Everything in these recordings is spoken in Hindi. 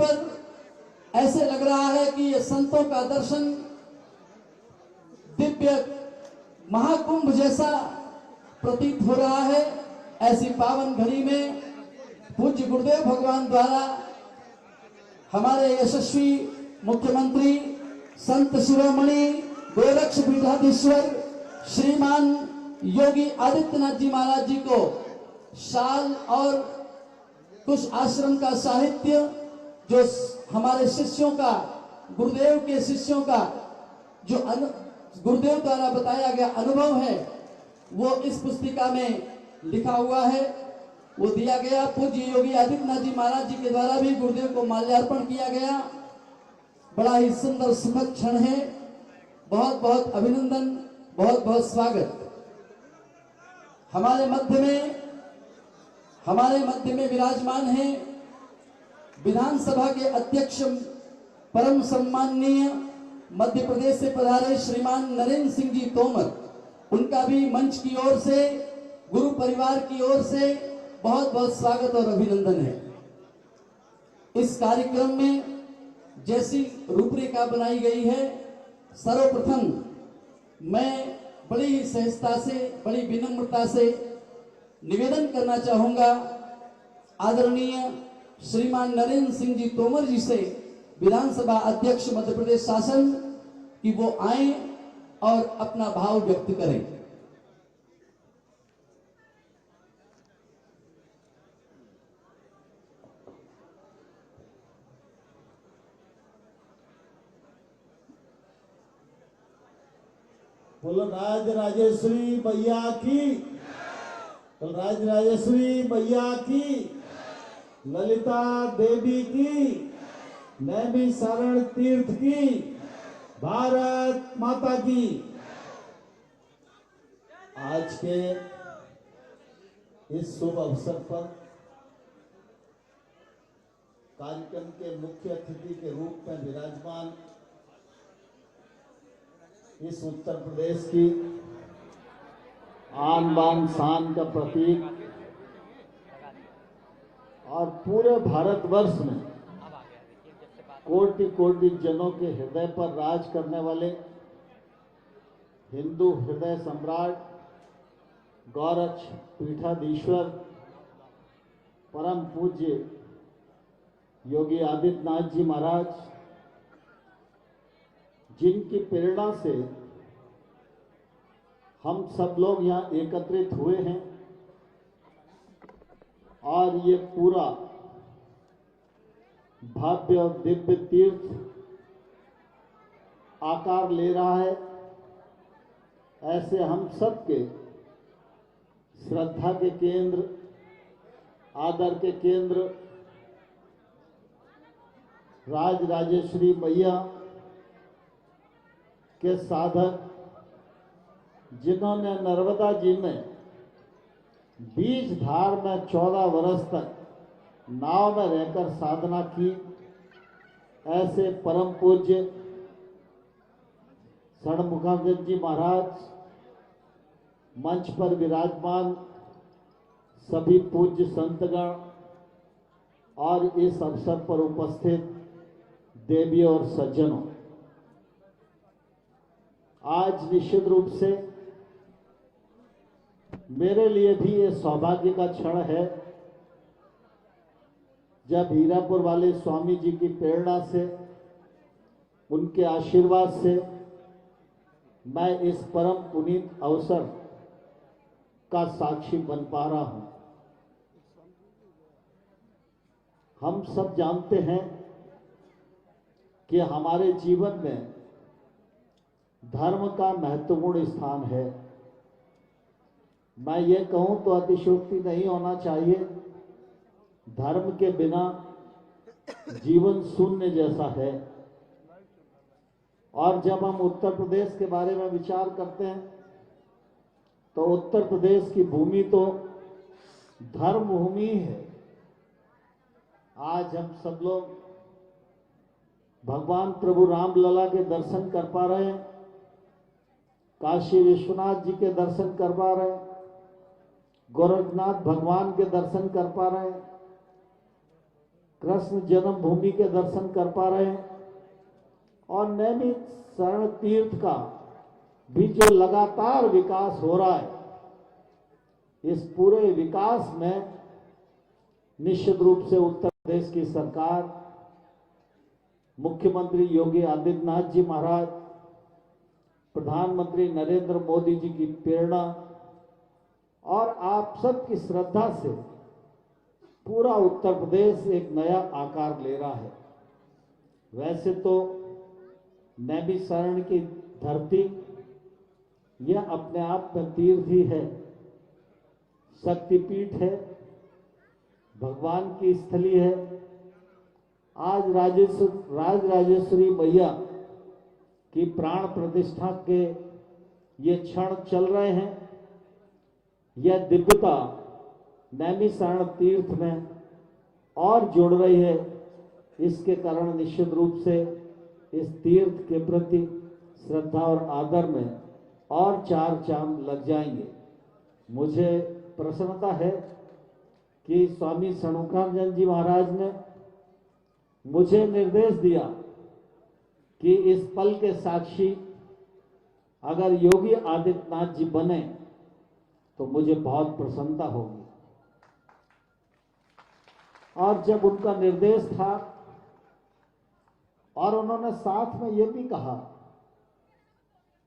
पर ऐसे लग रहा है कि ये संतों का दर्शन दिव्य महाकुंभ जैसा प्रतीत हो रहा है। ऐसी पावन घड़ी में पूज्य गुरुदेव भगवान द्वारा हमारे यशस्वी मुख्यमंत्री संत शिरोमणि गोरक्ष पीठाधीश्वर श्रीमान योगी आदित्यनाथ जी महाराज जी को शाल और कुछ आश्रम का साहित्य जो हमारे शिष्यों का, गुरुदेव के शिष्यों का जो गुरुदेव द्वारा बताया गया अनुभव है वो इस पुस्तिका में लिखा हुआ है, वो दिया गया। पूज्य योगी आदित्यनाथ जी महाराज जी के द्वारा भी गुरुदेव को माल्यार्पण किया गया। बड़ा ही सुंदर सुखद क्षण है। बहुत बहुत अभिनंदन, बहुत बहुत स्वागत। हमारे मध्य में विराजमान हैं विधानसभा के अध्यक्ष परम सम्माननीय मध्य प्रदेश से पधारे श्रीमान नरेंद्र सिंह जी तोमर। उनका भी मंच की ओर से, गुरु परिवार की ओर से बहुत बहुत स्वागत और अभिनंदन है। इस कार्यक्रम में जैसी रूपरेखा बनाई गई है, सर्वप्रथम मैं बड़ी ही सहजता से, बड़ी विनम्रता से निवेदन करना चाहूंगा आदरणीय श्रीमान नरेंद्र सिंह जी तोमर जी से, विधानसभा अध्यक्ष मध्य प्रदेश शासन, कि वो आए और अपना भाव व्यक्त करें। बोलो राज राजेश्वरी मैया की, बोलो राज राजेश्वरी मैया की, ललिता देवी की, नैमी शरण तीर्थ की, भारत माता की। आज के इस शुभ अवसर पर कार्यक्रम के मुख्य अतिथि के रूप में विराजमान इस उत्तर प्रदेश की आन बान शान का प्रतीक और पूरे भारतवर्ष में कोटि कोटि जनों के हृदय पर राज करने वाले हिंदू हृदय सम्राट गोरक्ष पीठाधीश्वर परम पूज्य योगी आदित्यनाथ जी महाराज, जिनकी प्रेरणा से हम सब लोग यहाँ एकत्रित हुए हैं और ये पूरा भव्य और दिव्य तीर्थ आकार ले रहा है। ऐसे हम सब के श्रद्धा के केंद्र, आदर के केंद्र राज राजेश्वरी मैया के साधक, जिन्होंने नर्मदा जी में बीज धार में 14 वर्ष तक नाव में रहकर साधना की, ऐसे परम पूज्य षणमुखानंद जी महाराज, मंच पर विराजमान सभी पूज्य संतगण और इस अवसर पर उपस्थित देवी और सज्जनों, आज निश्चित रूप से मेरे लिए भी ये सौभाग्य का क्षण है जब हीरापुर वाले स्वामी जी की प्रेरणा से, उनके आशीर्वाद से मैं इस परम पुनीत अवसर का साक्षी बन पा रहा हूं। हम सब जानते हैं कि हमारे जीवन में धर्म का महत्वपूर्ण स्थान है। मैं ये कहूं तो अतिशयोक्ति नहीं होना चाहिए, धर्म के बिना जीवन शून्य जैसा है। और जब हम उत्तर प्रदेश के बारे में विचार करते हैं तो उत्तर प्रदेश की भूमि तो धर्म भूमि है। आज हम सब लोग भगवान प्रभु राम लला के दर्शन कर पा रहे हैं, काशी विश्वनाथ जी के दर्शन कर पा रहे हैं, गोरखनाथ भगवान के दर्शन कर पा रहे हैं। कृष्ण जन्मभूमि के दर्शन कर पा रहे हैं और नैमित शरण तीर्थ का भी जो लगातार विकास हो रहा है, इस पूरे विकास में निश्चित रूप से उत्तर प्रदेश की सरकार, मुख्यमंत्री योगी आदित्यनाथ जी महाराज, प्रधानमंत्री नरेंद्र मोदी जी की प्रेरणा और आप सबकी श्रद्धा से पूरा उत्तर प्रदेश एक नया आकार ले रहा है। वैसे तो नैमिषारण्य की धरती यह अपने आप में तीर्थ ही है, शक्तिपीठ है, भगवान की स्थली है। आज राजराजेश्वरी मैया की प्राण प्रतिष्ठा के ये क्षण चल रहे हैं। यह दिव्यता नैमिषारण्य तीर्थ में और जुड़ रही है। इसके कारण निश्चित रूप से इस तीर्थ के प्रति श्रद्धा और आदर में और चार चांद लग जाएंगे। मुझे प्रसन्नता है कि स्वामी षण्मुखानंद जी महाराज ने मुझे निर्देश दिया कि इस पल के साक्षी अगर योगी आदित्यनाथ जी बने तो मुझे बहुत प्रसन्नता होगी। और जब उनका निर्देश था और उन्होंने साथ में यह भी कहा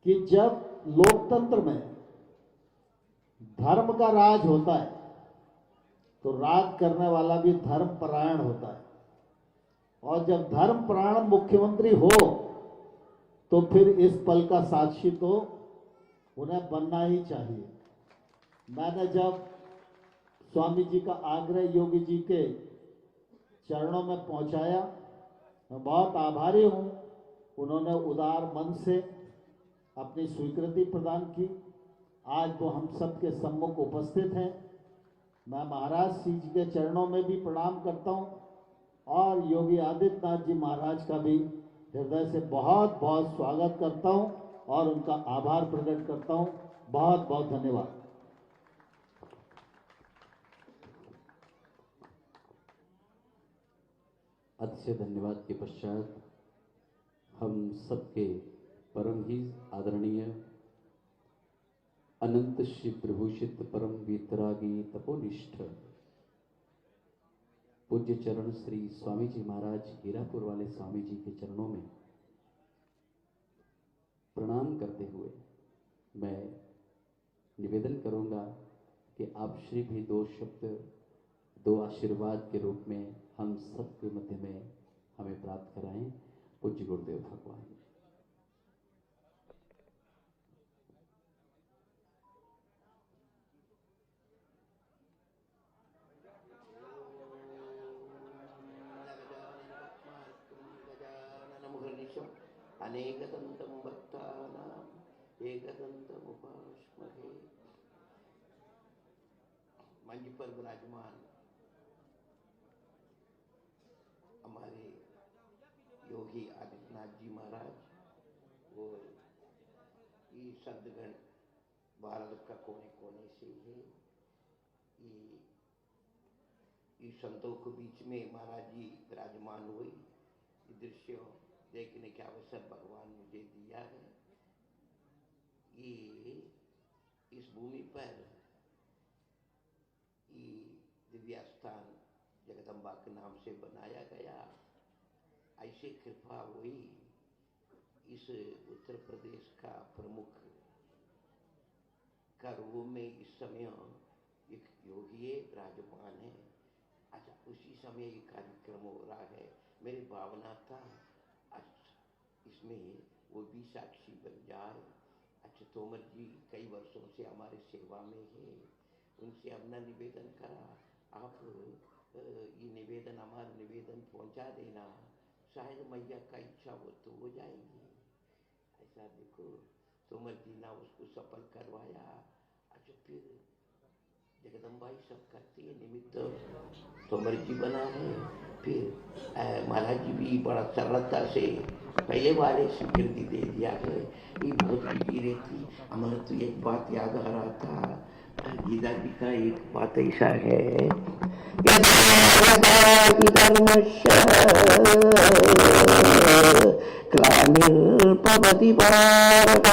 कि जब लोकतंत्र में धर्म का राज होता है तो राज करने वाला भी धर्मपरायण होता है, और जब धर्मपरायण मुख्यमंत्री हो तो फिर इस पल का साक्षी तो उन्हें बनना ही चाहिए। मैंने जब स्वामी जी का आग्रह योगी जी के चरणों में पहुंचाया, मैं बहुत आभारी हूं। उन्होंने उदार मन से अपनी स्वीकृति प्रदान की। आज वो हम सबके सम्मुख उपस्थित हैं। मैं महाराज जी के चरणों में भी प्रणाम करता हूं और योगी आदित्यनाथ जी महाराज का भी हृदय से बहुत बहुत स्वागत करता हूं और उनका आभार प्रकट करता हूं। बहुत बहुत धन्यवाद। अतिशय धन्यवाद के पश्चात हम सबके परम ही आदरणीय अनंत शिव विभूषित परम वीतरागी तपोनिष्ठ पूज्य चरण श्री स्वामी जी महाराज हीरापुर वाले स्वामी जी के चरणों में प्रणाम करते हुए मैं निवेदन करूंगा कि आप श्री भी दो शब्द, दो आशीर्वाद के रूप में हम सबके मध्य में हमें प्राप्त कराएं। पूज्य गुरुदेव भगवान। अनेकदन्तं भक्तानां एकदन्तमुपास्महे। मंच पर विराजमान हमारे योगी आदित्यनाथ जी महाराज और ये सदगण भारत का कोने कोने से है। ये संतों के बीच में महाराज जी विराजमान हुई। ये दृश्य देखने का अवसर भगवान मुझे दिया है। ये इस भूमि पर ये दिव्य स्थान जगदम्बा के नाम से बनाया गया। ऐसे कृपा हुई इस उत्तर प्रदेश का प्रमुख का रूप में इस समय एक योगी विराजमान है। अच्छा, उसी समय ये कार्यक्रम हो रहा है। मेरी भावना था इसमें वो भी साक्षी बन जाए। अच्छा, तोमर जी कई वर्षों से हमारे सेवा में है। उनसे हमने निवेदन करा, आप ये निवेदन, हमारा निवेदन पहुंचा देना, शायद मैया का इच्छा हो तो हो जाएगी। ऐसा देखो तोमर जी ने उसको सफल करवाया। अच्छा, फिर जगदम्बा ही सब करती है, निमित्त तोमर जी बना है। फिर महाराज जी भी बड़ा सरलता से पहले वाले स्वीकृति दे दिया है। ये बहुत बिजी रहती। हमारे तो एक बात याद आ रहा था, गीता जी का एक बात ऐसा है, यदा यदा हि धर्मस्य ग्लानिर्भवति भारत,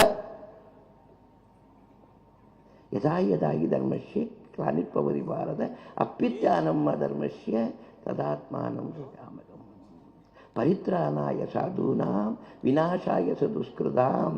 यदा यदा हि धर्मस्य ग्लानिर्भवति भारत अभ्युत्थानम् अधर्मस्य तदात्मानं सृजाम्यहम्। परित्राणाय साधूनां विनाशाय च दुष्कृतां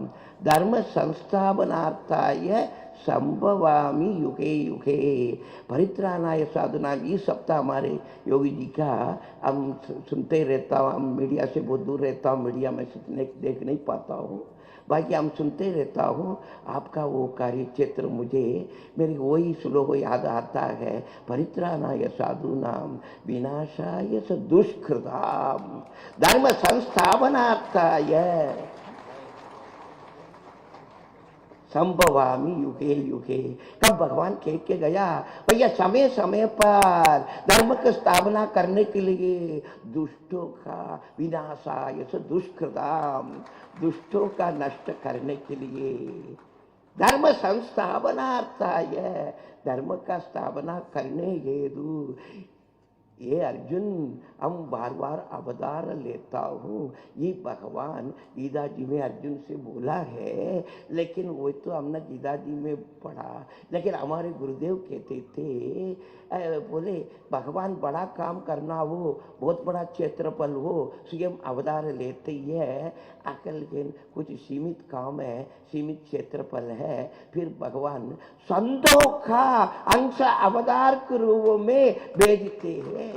धर्म संस्थापनार्थाय संभवामि युगे युगे। परित्राणाय साधूनां, इस सप्ताह हमारे योगी जी का हम सुनते रहता हूँ। हम मीडिया से बहुत दूर रहता हूँ, मीडिया में देख नहीं पाता हूँ, बाकी हम सुनते रहता हूँ। आपका वो कार्य क्षेत्र मुझे मेरे वही श्लोक याद आता है, परित्राणाय साधूनां विनाशाय च दुष्कृतां धर्म संस्थापनार्थाय संभवामि युगे युगे। कब भगवान कह के गया भैया समय समय पर धर्म की स्थापना करने के लिए दुष्टों का विनाशाय च दुष्कृताम, दुष्टों का नष्ट करने के लिए धर्म संस्थापनार्थाय, धर्म का स्थापना करने हेतु ये अर्जुन हम बार बार अवतार लेता हूँ। ये भगवान गीता जी में अर्जुन से बोला है, लेकिन वो तो हमने गीता जी में पढ़ा, लेकिन हमारे गुरुदेव कहते थे बोले भगवान बड़ा काम करना हो, बहुत बड़ा क्षेत्रफल हो, स्वयं अवतार लेते ही है। अकल के कुछ सीमित काम है, सीमित क्षेत्रफल है, फिर भगवान संतों का अंश अवतार के रूप में भेजते हैं।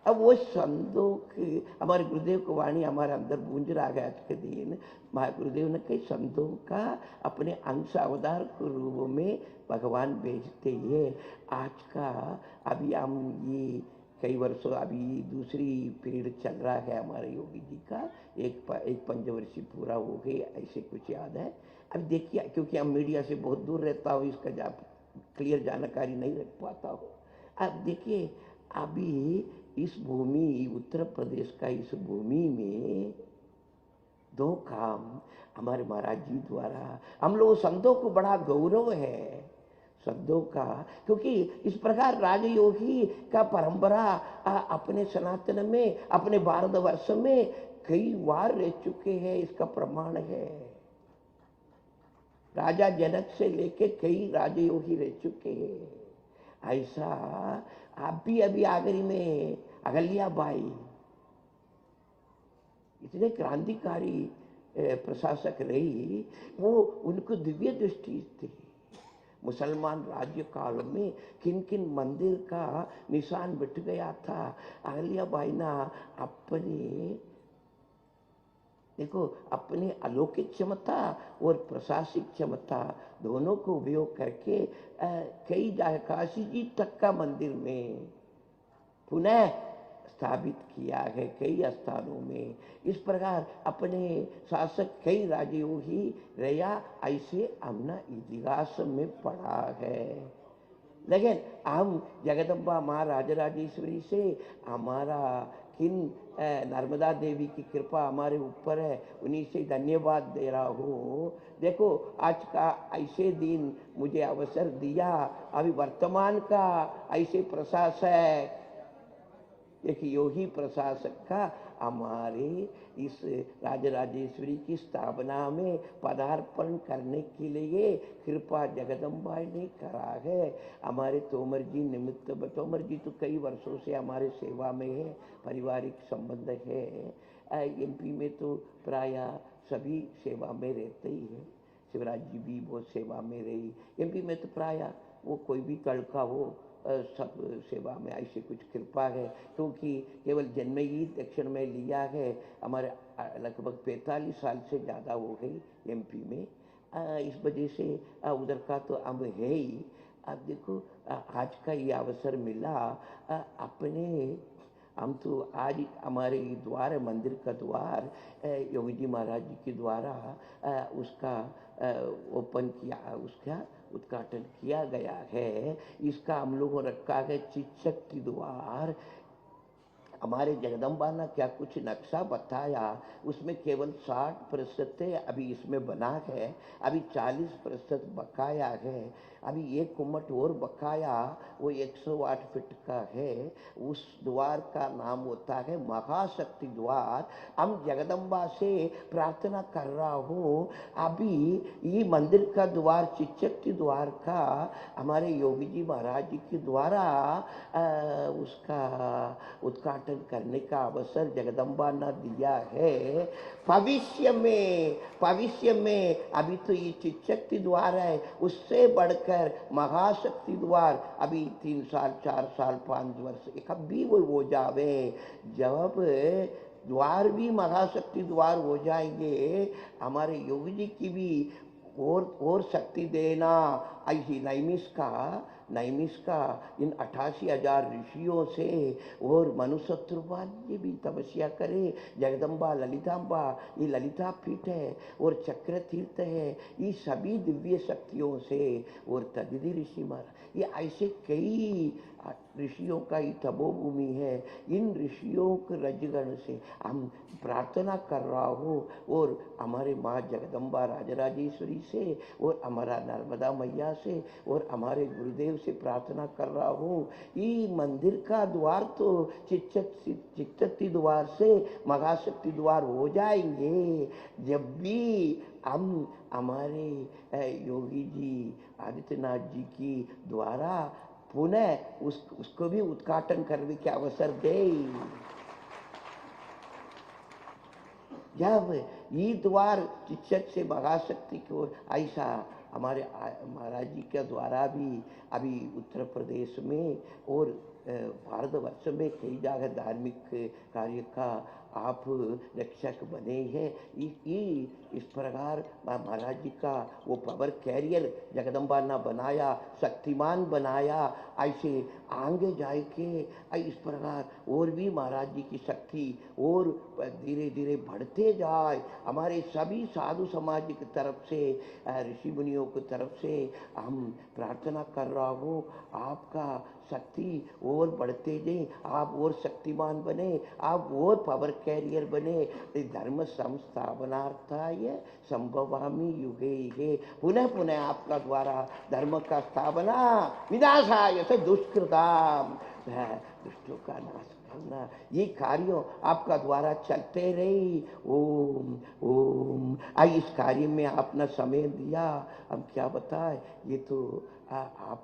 अब वो संतों की हमारे गुरुदेव की वाणी हमारे अंदर गूंज रहा है आज के दिन। गुरुदेव ने कई संतों का अपने अंश अवतार के रूप में भगवान भेजते हैं। आज का अभी हम ये कई वर्षों अभी दूसरी पीरियड चल रहा है हमारे योगी जी का, एक पंचवर्षीय पूरा हो गए ऐसे कुछ याद है। अब देखिए, क्योंकि हम मीडिया से बहुत दूर रहता हूँ, इसका क्लियर जानकारी नहीं रख पाता हूँ। अब देखिए, अभी इस भूमि उत्तर प्रदेश का इस भूमि में दो काम हमारे महाराज जी द्वारा, हम लोग संतों को बड़ा गौरव है संतों का, क्योंकि इस प्रकार राजयोगी का परंपरा अपने सनातन में, अपने भारतवर्ष में कई बार रह चुके हैं। इसका प्रमाण है राजा जनक से लेके कई राजयोगी रह चुके हैं। ऐसा आप भी अभी आगरी में अहल्याबाई इतने क्रांतिकारी प्रशासक रही, वो उनको दिव्य दृष्टि थी। मुसलमान राज्य काल में किन किन मंदिर का निशान मिट गया था, अहल्याबाई ने अपने देखो अपने अलौकिक क्षमता और प्रशासनिक क्षमता दोनों को उपयोग करके कई काशी जी तक का मंदिर में पुनः स्थापित किया है कई स्थानों में। इस प्रकार अपने शासक कई राजयोगी रहा, ऐसे हमने इतिहास में पढ़ा है। लेकिन हम जगदम्बा माँ राजराजेश्वरी से हमारा किन नर्मदा देवी की कृपा हमारे ऊपर है, उन्हीं से धन्यवाद दे रहा हूँ। देखो आज का ऐसे दिन मुझे अवसर दिया, अभी वर्तमान का ऐसे प्रशासक एक योगी प्रशासक का हमारे इस राजराजेश्वरी की स्थापना में पदार्पण करने के लिए कृपा जगदम्बा ने करा है। हमारे तोमर जी निमित्त, तोमर जी तो कई वर्षों से हमारे सेवा में है, पारिवारिक संबंध है। एमपी में तो प्राय सभी सेवा में रहते ही है, शिवराज जी भी बहुत सेवा में रही। एमपी में तो प्राय वो कोई भी तड़का हो सब सेवा में ऐसी कुछ कृपा है, क्योंकि केवल जन्म ही दक्षिण में लिया है। हमारे लगभग 45 साल से ज़्यादा हो गई एमपी में, इस वजह से उधर का तो अब है ही। अब देखो आज का ये अवसर मिला, अपने हम तो आज हमारे द्वार मंदिर का द्वार योगी जी महाराज जी के द्वारा उसका ओपन किया, उसका उद्घाटन किया गया है। इसका हम लोगों ने रखा है शिक्षक की द्वार। हमारे जगदम्बा ने क्या कुछ नक्शा बताया, उसमें केवल 60% थे, अभी इसमें बना है, अभी 40% बकाया है। अभी एक कुम्मट और बकाया, वो 108 फीट का है। उस द्वार का नाम होता है महाशक्ति द्वार। हम जगदम्बा से प्रार्थना कर रहा हूँ, अभी ये मंदिर का द्वार चिच्चक्ति द्वार का हमारे योगी जी महाराज जी के द्वारा उसका उद्घाटन करने का अवसर जगदम्बा ने दिया है। भविष्य में अभी तो ये चिच्चक्ति द्वार है, उससे बढ़कर महाशक्ति द्वार अभी 3 साल 4 साल 5 वर्ष कभी वो हो जावे, जब द्वार भी महाशक्ति द्वार हो जाएंगे, हमारे योगी जी की भी और शक्ति देना। ऐसी नैमिष का इन 88,000 ऋषियों से और मनुशत्रुपाल जी भी तपस्या करे। जगदम्बा ललिताम्बा, ये ललिता पीठ है और चक्र तीर्थ है, ये सभी दिव्य शक्तियों से और तदिति ऋषि महाराज, ये ऐसे कई ऋषियों का ही तपोभूमि है। इन ऋषियों के रजगण से हम प्रार्थना कर रहा हूँ और हमारे माँ जगदम्बा राजराजेश्वरी से और हमारा नर्मदा मैया से और हमारे गुरुदेव से प्रार्थना कर रहा हूँ। ये मंदिर का द्वार तो चिच्चक्ति द्वार से महाशक्ति द्वार हो जाएंगे, जब भी हम हमारे योगी जी आदित्यनाथ जी की द्वारा पुनः उसको भी उद्घाटन करने के अवसर दे। जब ये द्वार चिच्चक से महाशक्ति की ओर, ऐसा हमारे महाराज जी के द्वारा भी अभी उत्तर प्रदेश में और भारतवर्ष में कई जगह धार्मिक कार्य का आप रक्षक बने हैं। इस प्रकार महाराज जी का वो पावर कैरियर जगदम्बा ने बनाया, शक्तिमान बनाया, ऐसे आगे जाए के इस प्रकार और भी महाराज जी की शक्ति और धीरे धीरे बढ़ते जाए। हमारे सभी साधु समाज की तरफ से, ऋषि मुनियों की तरफ से हम प्रार्थना कर रहा हूँ, आपका शक्ति और बढ़ते जाए, आप और शक्तिमान बने, आप और पावर कैरियर बने। धर्म संस्थापनार्थाय संभवामि युगे युगे, पुनः पुनः आपका द्वारा धर्म का स्थापना, विनाशाय च दुष्कृताम, दुष्टों का नाश करना, ये कार्यों आपका द्वारा चलते रही। ओम ओम। इस कार्य में आपने समय दिया, हम क्या बताए, ये तो आप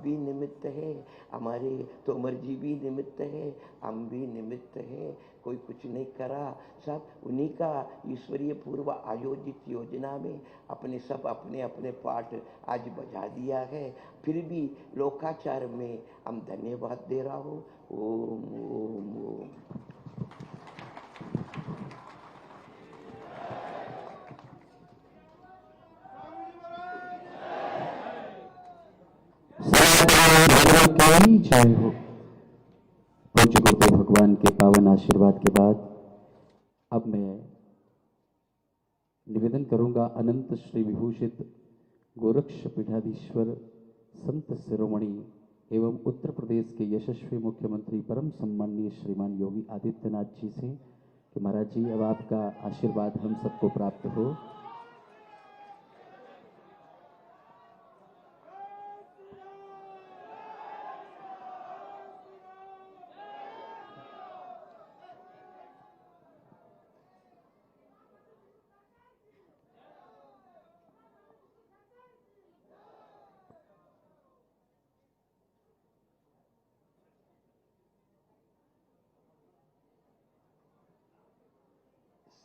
भी निमित्त है, हमारे तोमर जी भी निमित्त है, हम भी निमित्त है। कोई कुछ नहीं करा, सब उन्हीं का ईश्वरीय पूर्व आयोजित योजना में अपने अपने पाठ आज बजा दिया है। फिर भी लोकाचार में हम धन्यवाद दे रहा हूँ। ओम ओम ओम। की जय हो। पूज्य गुरुदेव भगवान के पावन आशीर्वाद के बाद अब मैं निवेदन करूंगा अनंत श्री विभूषित गोरक्ष पीठाधीश्वर संत शिरोमणि एवं उत्तर प्रदेश के यशस्वी मुख्यमंत्री परम सम्माननीय श्रीमान योगी आदित्यनाथ जी से कि महाराज जी अब आपका आशीर्वाद हम सबको प्राप्त हो।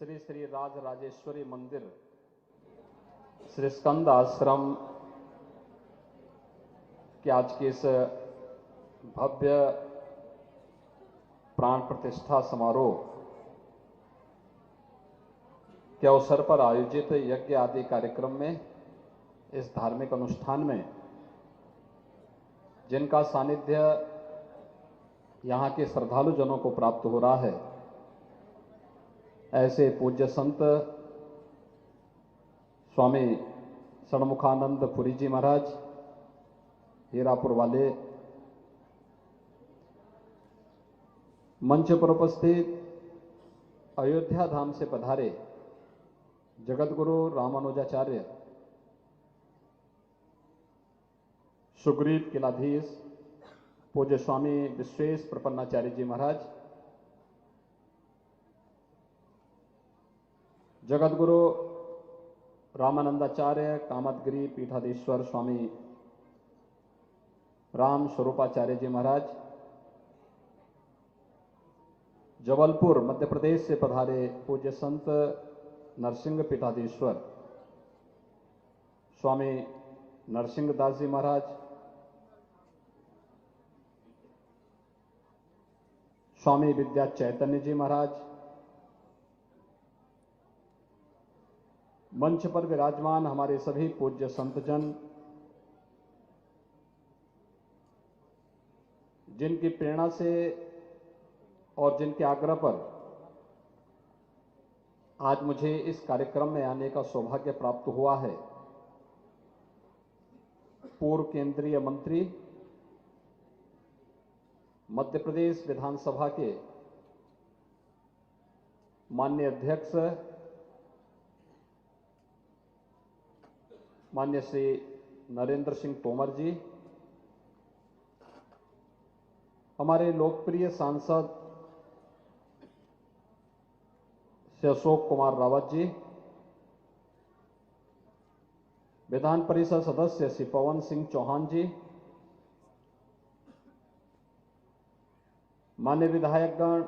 श्री श्री राज राजेश्वरी मंदिर श्री स्कंद आश्रम के आज के इस भव्य प्राण प्रतिष्ठा समारोह के अवसर पर आयोजित यज्ञ आदि कार्यक्रम में, इस धार्मिक अनुष्ठान में जिनका सानिध्य यहाँ के श्रद्धालु जनों को प्राप्त हो रहा है, ऐसे पूज्य संत स्वामी षणमुखानंद पुरी जी महाराज हीरापुर वाले, मंच पर उपस्थित अयोध्या धाम से पधारे जगतगुरु रामानुजाचार्य, सुग्रीव किलाधीश पूज्य स्वामी विश्वेश प्रपन्नाचार्य जी महाराज, जगतगुरु रामानंदाचार्य कामतगिरी पीठाधीश्वर स्वामी राम स्वरूपाचार्य जी महाराज, जबलपुर मध्य प्रदेश से पधारे पूज्य संत नरसिंह पीठाधीश्वर स्वामी नरसिंह दास जी महाराज, स्वामी विद्या चैतन्य जी महाराज, मंच पर विराजमान हमारे सभी पूज्य संतजन, जिनकी प्रेरणा से और जिनके आग्रह पर आज मुझे इस कार्यक्रम में आने का सौभाग्य प्राप्त हुआ है, पूर्व केंद्रीय मंत्री, मध्य प्रदेश विधानसभा के माननीय अध्यक्ष माननीय श्री नरेंद्र सिंह तोमर जी, हमारे लोकप्रिय सांसद श्री अशोक कुमार रावत जी, विधान परिषद सदस्य श्री पवन सिंह चौहान जी, माननीय विधायकगण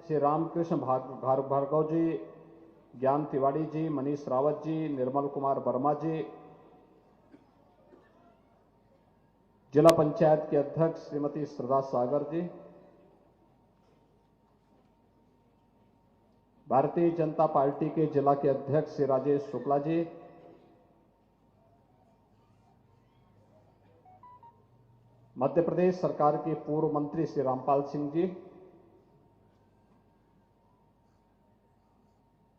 श्री रामकृष्ण भार्गव जी, ज्ञान तिवारी जी, मनीष रावत जी, निर्मल कुमार वर्मा जी, जिला पंचायत के अध्यक्ष श्रीमती श्रद्धा सागर जी, भारतीय जनता पार्टी के जिला के अध्यक्ष श्री राजेश शुक्ला जी, मध्य प्रदेश सरकार के पूर्व मंत्री श्री रामपाल सिंह जी,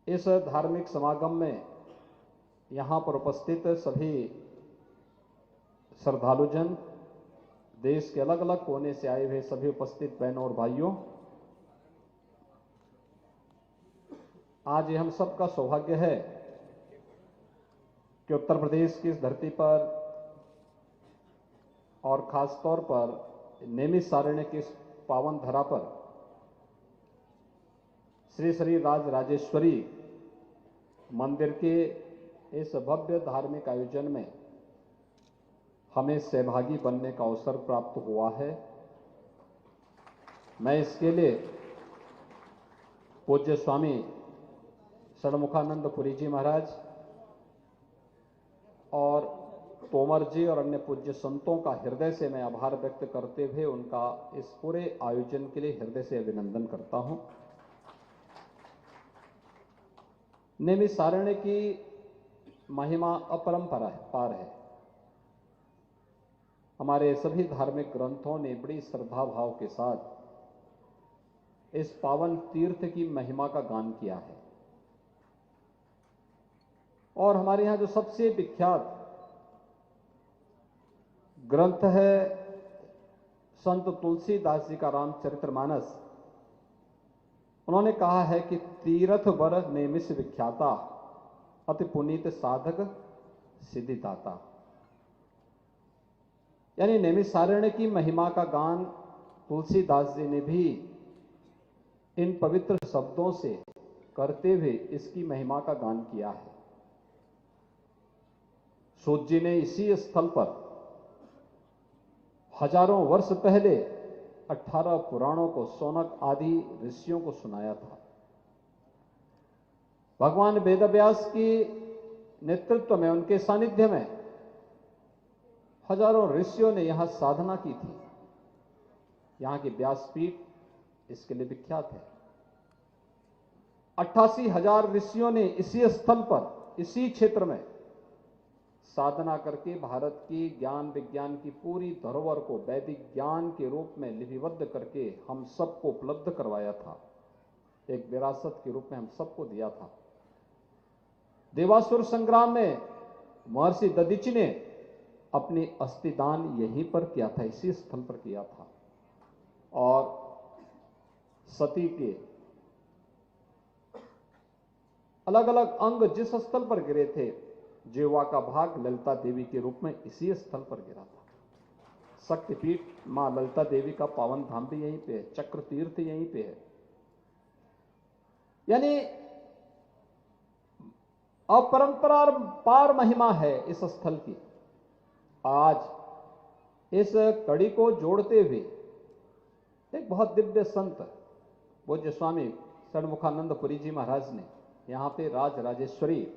इस धार्मिक समागम में यहां पर उपस्थित सभी श्रद्धालुजन, देश के अलग अलग कोने से आए हुए सभी उपस्थित बहनों और भाइयों, आज ये हम सबका सौभाग्य है कि उत्तर प्रदेश की इस धरती पर और खास तौर पर नैमिषारण्य की इस पावन धरा पर श्री श्री राज राजेश्वरी मंदिर के इस भव्य धार्मिक आयोजन में हमें सहभागी बनने का अवसर प्राप्त हुआ है। मैं इसके लिए पूज्य स्वामी षणमुखानंद पुरी जी महाराज और तोमर जी और अन्य पूज्य संतों का हृदय से मैं आभार व्यक्त करते हुए उनका इस पूरे आयोजन के लिए हृदय से अभिनंदन करता हूं। नैमिषारण्य की महिमा अपरंपार है। हमारे सभी धार्मिक ग्रंथों ने बड़ी श्रद्धा भाव के साथ इस पावन तीर्थ की महिमा का गान किया है और हमारे यहां जो सबसे विख्यात ग्रंथ है संत तुलसीदास जी का रामचरितमानस, उन्होंने कहा है कि तीर्थ वर नैमिष विख्याता अति पुनीत साधक सिद्धिदाता, यानी नैमिषारण्य की महिमा का गान तुलसीदास जी ने भी इन पवित्र शब्दों से करते हुए इसकी महिमा का गान किया है। सूत जी ने इसी स्थल पर हजारों वर्ष पहले 18 पुराणों को शौनक आदि ऋषियों को सुनाया था। भगवान वेदव्यास की नेतृत्व में, उनके सानिध्य में हजारों ऋषियों ने यहां साधना की थी। यहां की व्यासपीठ इसके लिए विख्यात है। 88,000 ऋषियों ने इसी स्थल पर, इसी क्षेत्र में साधना करके भारत की ज्ञान विज्ञान की पूरी धरोहर को वैदिक ज्ञान के रूप में लिपिबद्ध करके हम सबको उपलब्ध करवाया था। एक विरासत के रूप में हम सबको दिया था। देवासुर संग्राम में महर्षि दधीचि ने अपनी अस्थिदान यहीं पर किया था, इसी स्थल पर किया था। और सती के अलग अलग अंग जिस स्थल पर गिरे थे, जिह्वा का भाग ललिता देवी के रूप में इसी स्थल पर गिरा था। शक्तिपीठ मां ललिता देवी का पावन धाम भी यहीं पे है, चक्र तीर्थ यहीं पे है। यानी अपरंपार महिमा है इस स्थल की। आज इस कड़ी को जोड़ते हुए एक बहुत दिव्य संत पूज्य स्वामी षणमुखानंदपुरी जी महाराज ने यहां पे राज राजेश्वरी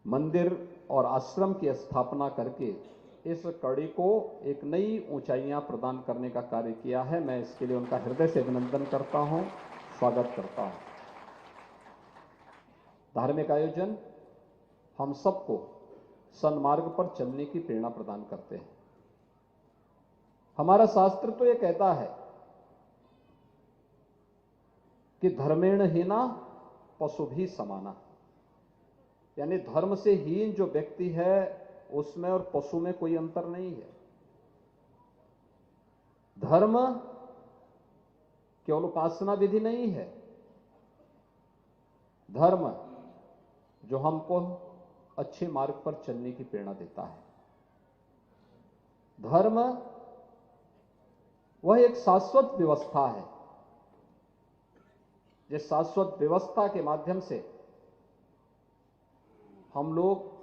मंदिर और आश्रम की स्थापना करके इस कड़ी को एक नई ऊंचाइयां प्रदान करने का कार्य किया है। मैं इसके लिए उनका हृदय से अभिनंदन करता हूं, स्वागत करता हूं। धार्मिक आयोजन हम सबको सन्मार्ग पर चलने की प्रेरणा प्रदान करते हैं। हमारा शास्त्र तो यह कहता है कि धर्मेण हीना पशु भी समाना, यानी धर्म से हीन जो व्यक्ति है उसमें और पशु में कोई अंतर नहीं है। धर्म केवल उपासना विधि नहीं है। धर्म जो हमको अच्छे मार्ग पर चलने की प्रेरणा देता है। धर्म वह एक शाश्वत व्यवस्था है, जिस शाश्वत व्यवस्था के माध्यम से हम लोग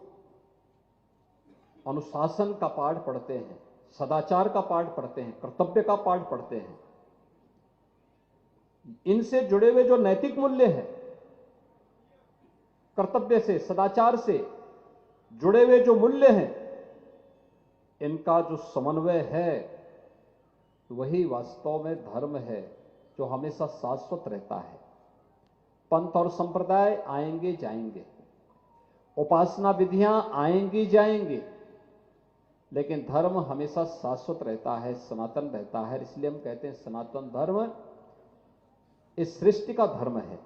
अनुशासन का पाठ पढ़ते हैं, सदाचार का पाठ पढ़ते हैं, कर्तव्य का पाठ पढ़ते हैं। इनसे जुड़े हुए जो नैतिक मूल्य हैं, कर्तव्य से सदाचार से जुड़े हुए जो मूल्य हैं, इनका जो समन्वय है वही वास्तव में धर्म है, जो हमेशा शाश्वत रहता है। पंथ और संप्रदाय आएंगे जाएंगे, उपासना विधियां आएंगी जाएंगी, लेकिन धर्म हमेशा शाश्वत रहता है, सनातन रहता है। इसलिए हम कहते हैं सनातन धर्म इस सृष्टि का धर्म है,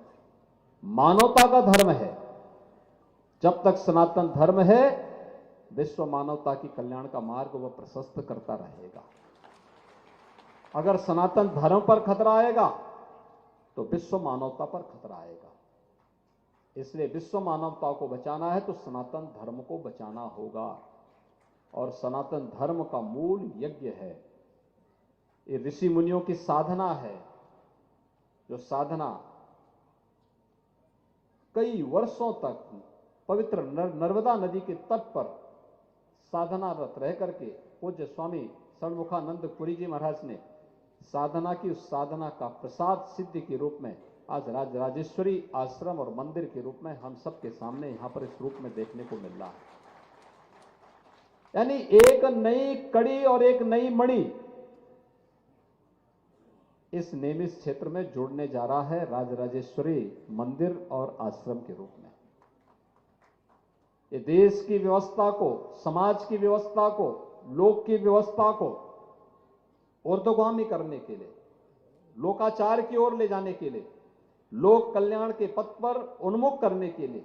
मानवता का धर्म है। जब तक सनातन धर्म है, विश्व मानवता की कल्याण का मार्ग वह प्रशस्त करता रहेगा। अगर सनातन धर्म पर खतरा आएगा तो विश्व मानवता पर खतरा आएगा। इसलिए विश्व मानवता को बचाना है तो सनातन धर्म को बचाना होगा। और सनातन धर्म का मूल यज्ञ है, ये ऋषि मुनियों की साधना है, जो साधना कई वर्षों तक पवित्र नर्मदा नदी के तट पर साधनारत रह करके पूज्य स्वामी षणमुखानंदपुरी जी महाराज ने साधना की, उस साधना का प्रसाद सिद्धि के रूप में आज राज राजेश्वरी आश्रम और मंदिर के रूप में हम सबके सामने यहां पर इस रूप में देखने को मिल रहा है। यानी एक नई कड़ी और एक नई मणि इस नेमिस क्षेत्र में जुड़ने जा रहा है राजराजेश्वरी मंदिर और आश्रम के रूप में। ये देश की व्यवस्था को, समाज की व्यवस्था को, लोक की व्यवस्था को ऊर्ध्वगामी करने के लिए, लोकाचार की ओर ले जाने के लिए, लोक कल्याण के पथ पर उन्मुख करने के लिए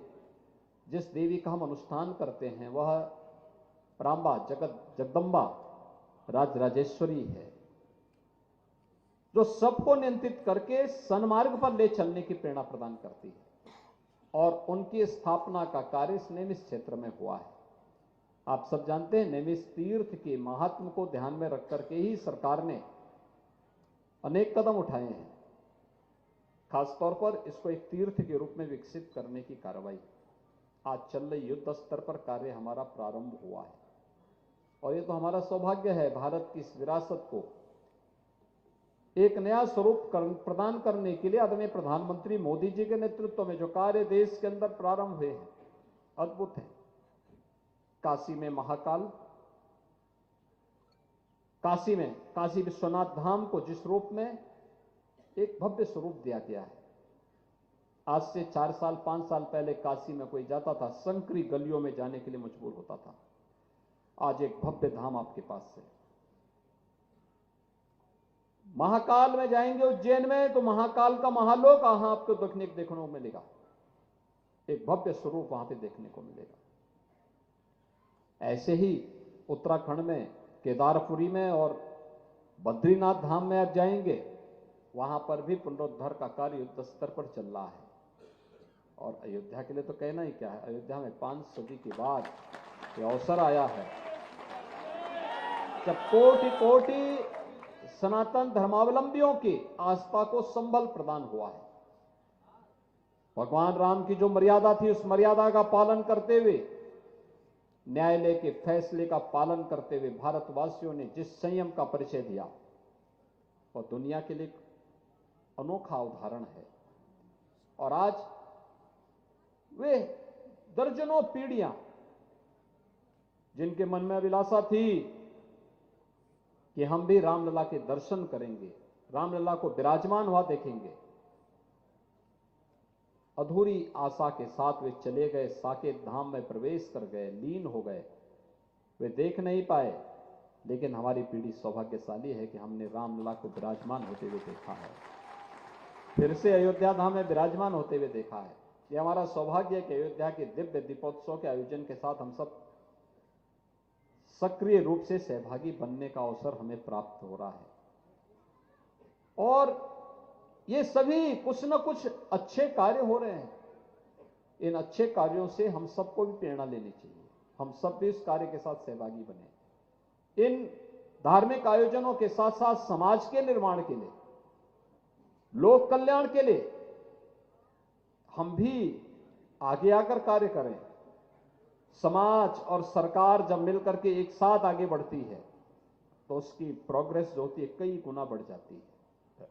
जिस देवी का हम अनुष्ठान करते हैं वह प्रांबा जगदम्बा राजराजेश्वरी है, जो सबको नियंत्रित करके सन्मार्ग पर ले चलने की प्रेरणा प्रदान करती है। और उनकी स्थापना का कार्य इस नेमिस क्षेत्र में हुआ है। आप सब जानते हैं नेमिस तीर्थ के महात्म को ध्यान में रख करके ही सरकार ने अनेक कदम उठाए हैं। खासतौर पर इसको एक तीर्थ के रूप में विकसित करने की कार्रवाई आज चल रही युद्ध स्तर पर कार्य हमारा प्रारंभ हुआ है। और ये तो हमारा सौभाग्य है, भारत की इस विरासत को एक नया स्वरूप प्रदान करने के लिए आदरणीय प्रधानमंत्री मोदी जी के नेतृत्व में जो कार्य देश के अंदर प्रारंभ हुए हैं, अद्भुत है। काशी में महाकाल, काशी में काशी विश्वनाथ धाम को जिस रूप में एक भव्य स्वरूप दिया गया है। आज से 4 साल 5 साल पहले काशी में कोई जाता था, संकरी गलियों में जाने के लिए मजबूर होता था। आज एक भव्य धाम आपके पास है। महाकाल में जाएंगे उज्जैन में तो महाकाल का महालोक आपको देखने को मिलेगा, एक भव्य स्वरूप वहां पे देखने को मिलेगा। ऐसे ही उत्तराखंड में केदारपुरी में और बद्रीनाथ धाम में आप जाएंगे वहां पर भी पुनरुद्धार का कार्य युद्ध स्तर पर चल रहा है। और अयोध्या के लिए तो कहना ही क्या है, अयोध्या में 5 सदी के बाद ये अवसर आया है जब कोटि कोटि सनातन धर्मावलंबियों की आस्था को संबल प्रदान हुआ है। भगवान राम की जो मर्यादा थी उस मर्यादा का पालन करते हुए, न्यायालय के फैसले का पालन करते हुए भारतवासियों ने जिस संयम का परिचय दिया वह दुनिया के लिए अनोखा उदाहरण है। और आज वे दर्जनों पीढ़ियां जिनके मन में अभिलाषा थी कि हम भी रामलला के दर्शन करेंगे, रामलला को विराजमान हुआ देखेंगे, अधूरी आशा के साथ वे चले गए, साकेत धाम में प्रवेश कर गए, लीन हो गए, वे देख नहीं पाए। लेकिन हमारी पीढ़ी सौभाग्यशाली है कि हमने रामलला को विराजमान होते हुए देखा है, फिर से अयोध्या धाम में विराजमान होते हुए देखा है। ये हमारा सौभाग्य है कि अयोध्या के दिव्य दीपोत्सव के आयोजन के साथ हम सब सक्रिय रूप से सहभागी बनने का अवसर हमें प्राप्त हो रहा है। और ये सभी कुछ न कुछ अच्छे कार्य हो रहे हैं। इन अच्छे कार्यों से हम सबको भी प्रेरणा लेनी चाहिए, हम सब भी इस कार्य के साथ सहभागी बने। इन धार्मिक आयोजनों के साथ साथ समाज के निर्माण के लिए, लोक कल्याण के लिए हम भी आगे आकर कार्य करें। समाज और सरकार जब मिलकर के एक साथ आगे बढ़ती है तो उसकी प्रोग्रेस जो होती है कई गुना बढ़ जाती है,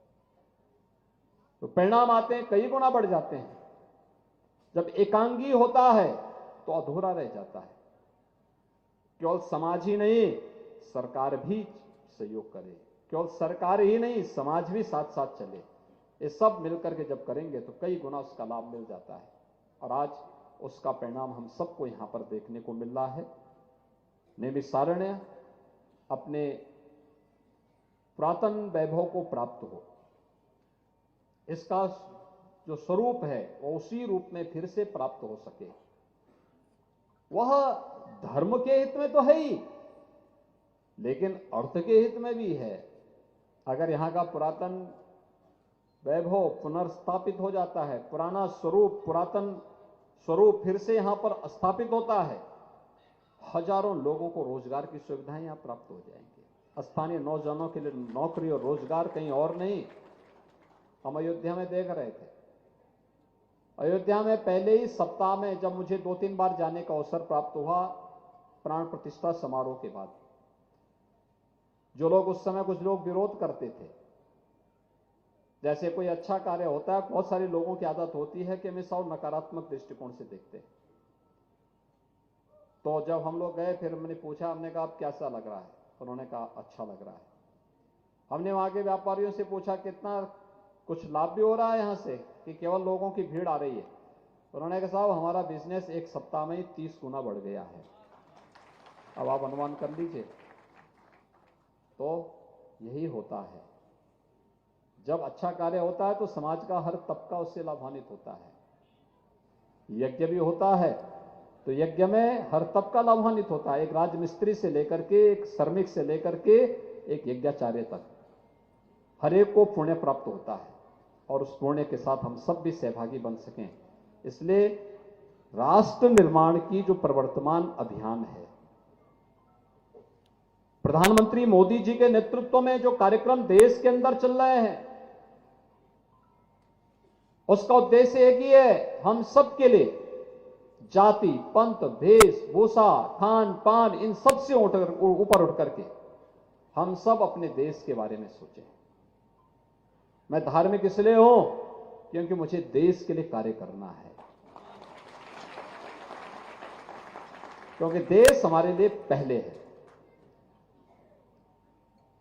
तो परिणाम आते हैं कई गुना बढ़ जाते हैं। जब एकांगी होता है तो अधूरा रह जाता है। केवल समाज ही नहीं, सरकार भी सहयोग करे, केवल सरकार ही नहीं, समाज भी साथ साथ चले। ये सब मिलकर के जब करेंगे तो कई गुना उसका लाभ मिल जाता है। और आज उसका परिणाम हम सबको यहां पर देखने को मिल रहा है। नैमिषारण्य अपने पुरातन वैभव को प्राप्त हो, इसका जो स्वरूप है वो उसी रूप में फिर से प्राप्त हो सके। वह धर्म के हित में तो है ही, लेकिन अर्थ के हित में भी है। अगर यहां का पुरातन वैभव पुनर्स्थापित हो जाता है, पुराना स्वरूप, पुरातन स्वरूप फिर से यहां पर स्थापित होता है, हजारों लोगों को रोजगार की सुविधाएं यहां प्राप्त हो जाएंगी। स्थानीय नौजवानों के लिए नौकरी और रोजगार कहीं और नहीं। हम अयोध्या में देख रहे थे, अयोध्या में पहले ही सप्ताह में जब मुझे 2-3 बार जाने का अवसर प्राप्त हुआ प्राण प्रतिष्ठा समारोह के बाद, जो लोग उस समय कुछ लोग विरोध करते थे, जैसे कोई अच्छा कार्य होता है बहुत सारे लोगों की आदत होती है कि हमेशा और नकारात्मक दृष्टिकोण से देखते हैं। तो जब हम लोग गए, फिर मैंने पूछा, हमने कहा आप कैसा लग रहा है? उन्होंने कहा अच्छा लग रहा है। हमने वहां के व्यापारियों से पूछा कितना कुछ लाभ भी हो रहा है यहां से कि केवल लोगों की भीड़ आ रही है? उन्होंने कहा साहब हमारा बिजनेस एक सप्ताह में ही 30 गुना बढ़ गया है। अब आप अनुमान कर लीजिए। तो यही होता है, जब अच्छा कार्य होता है तो समाज का हर तबका उससे लाभान्वित होता है। यज्ञ भी होता है तो यज्ञ में हर तबका लाभान्वित होता है, एक राजमिस्त्री से लेकर के, एक श्रमिक से लेकर के एक यज्ञाचार्य तक, हर एक को पुण्य प्राप्त होता है। और उस पुण्य के साथ हम सब भी सहभागी बन सकें, इसलिए राष्ट्र निर्माण की जो प्रवर्तमान अभियान है, प्रधानमंत्री मोदी जी के नेतृत्व में जो कार्यक्रम देश के अंदर चल रहे हैं, उसका उद्देश्य एक ही है, हम सब के लिए जाति, पंथ, भेष, भूषा, खान पान, इन सब से ऊपर उठ करके हम सब अपने देश के बारे में सोचें। मैं धार्मिक इसलिए हूं क्योंकि मुझे देश के लिए कार्य करना है, क्योंकि देश हमारे लिए पहले है।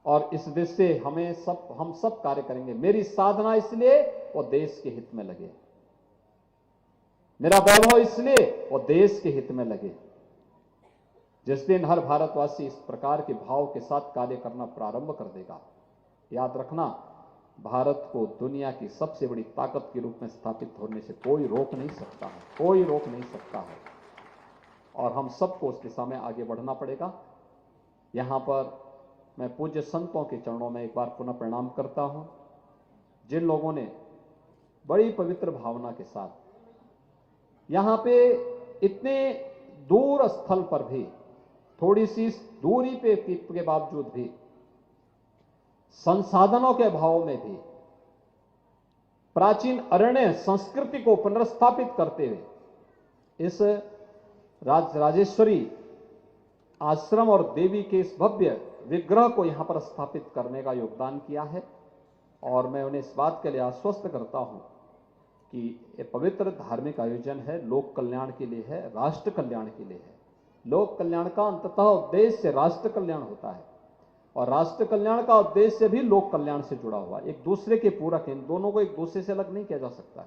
और इस दृष्टि से हम सब कार्य करेंगे। मेरी साधना इसलिए वो देश के हित में लगे, मेरा वैभव इसलिए वो देश के हित में लगे। जिस दिन हर भारतवासी इस प्रकार के भाव के साथ कार्य करना प्रारंभ कर देगा, याद रखना, भारत को दुनिया की सबसे बड़ी ताकत के रूप में स्थापित होने से कोई रोक नहीं सकता है, कोई रोक नहीं सकता है। और हम सबको उस दिशा में आगे बढ़ना पड़ेगा। यहां पर मैं पूज्य संतों के चरणों में एक बार पुनः प्रणाम करता हूं। जिन लोगों ने बड़ी पवित्र भावना के साथ यहां पे इतने दूर स्थल पर भी, थोड़ी सी दूरी पे के बावजूद भी, संसाधनों के अभाव में भी प्राचीन अरण्य संस्कृति को पुनर्स्थापित करते हुए इस राजराजेश्वरी आश्रम और देवी के इस भव्य विग्रह को यहां पर स्थापित करने का योगदान किया है। और मैं उन्हें इस बात के लिए आश्वस्त करता हूं कि ये पवित्र धार्मिक आयोजन है, लोक कल्याण के लिए है, राष्ट्र कल्याण के लिए है। लोक कल्याण का अंततः उद्देश्य राष्ट्र कल्याण होता है और राष्ट्र कल्याण का उद्देश्य भी लोक कल्याण से जुड़ा हुआ है, एक दूसरे के पूरक है, इन दोनों को एक दूसरे से अलग नहीं किया जा सकता।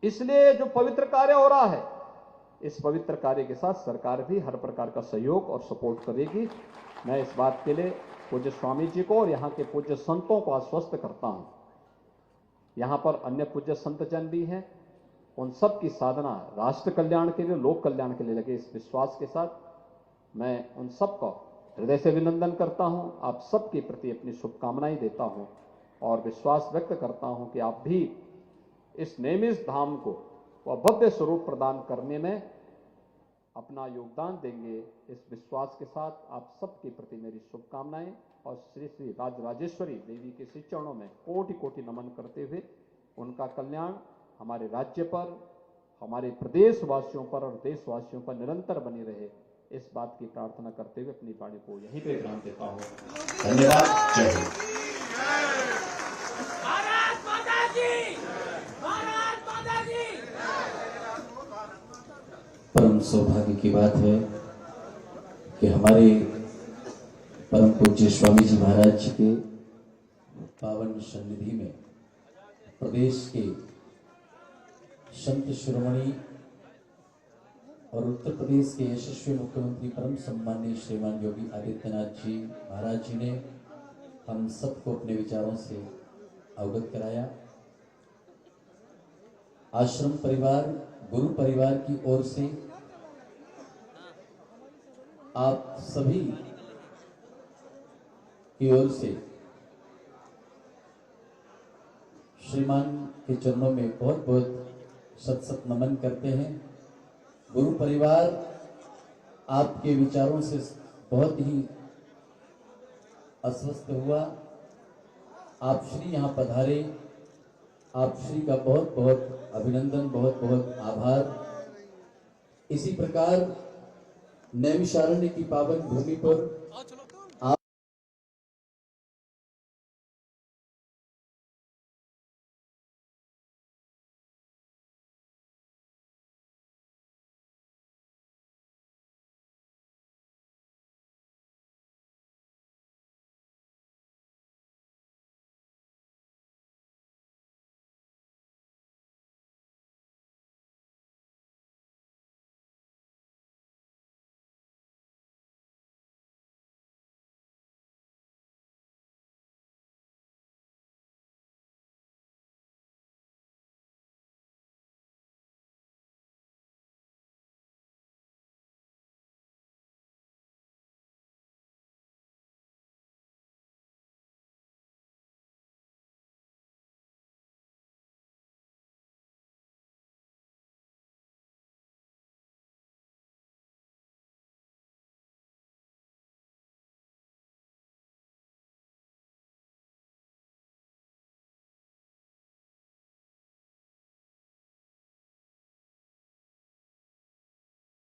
इसलिए जो पवित्र कार्य हो रहा है, इस पवित्र कार्य के साथ सरकार भी हर प्रकार का सहयोग और सपोर्ट करेगी। मैं इस बात के लिए पूज्य स्वामी जी को और यहाँ के पूज्य संतों को आश्वस्त करता हूं। यहाँ पर अन्य पूज्य संत जन भी हैं, उन सब की साधना राष्ट्र कल्याण के लिए, लोक कल्याण के लिए लगे, इस विश्वास के साथ मैं उन सबको हृदय से अभिनंदन करता हूं। आप सबके प्रति अपनी शुभकामनाएं देता हूं और विश्वास व्यक्त करता हूं कि आप भी इस नेमिष धाम को वह भव्य स्वरूप प्रदान करने में अपना योगदान देंगे। इस विश्वास के साथ आप सबके प्रति मेरी शुभकामनाएं और श्री श्री राजराजेश्वरी देवी के श्री चरणों में कोटि कोटि नमन करते हुए उनका कल्याण हमारे राज्य पर, हमारे प्रदेशवासियों पर और देशवासियों पर निरंतर बनी रहे, इस बात की प्रार्थना करते हुए अपनी वाणी को यहीं पे विराम देता हूँ। धन्यवाद। जय हिंद। भारत माता की, भारत माता की। परम सौभाग्य की बात है कि हमारे परम पूज्य स्वामी जी महाराज जी के पावन सन्निधि में प्रदेश के संत शिरोमणि और उत्तर प्रदेश के यशस्वी मुख्यमंत्री परम सम्माननीय श्रीमान योगी आदित्यनाथ जी महाराज जी ने हम सबको अपने विचारों से अवगत कराया। आश्रम परिवार, गुरु परिवार की ओर से आप सभी की ओर से श्रीमान के चरणों में बहुत बहुत सत सत नमन करते हैं। गुरु परिवार आपके विचारों से बहुत ही अस्वस्थ हुआ। आप श्री यहाँ पधारे, आप श्री का बहुत बहुत अभिनंदन, बहुत बहुत आभार। इसी प्रकार नैमिषारण्य की पावन भूमि पर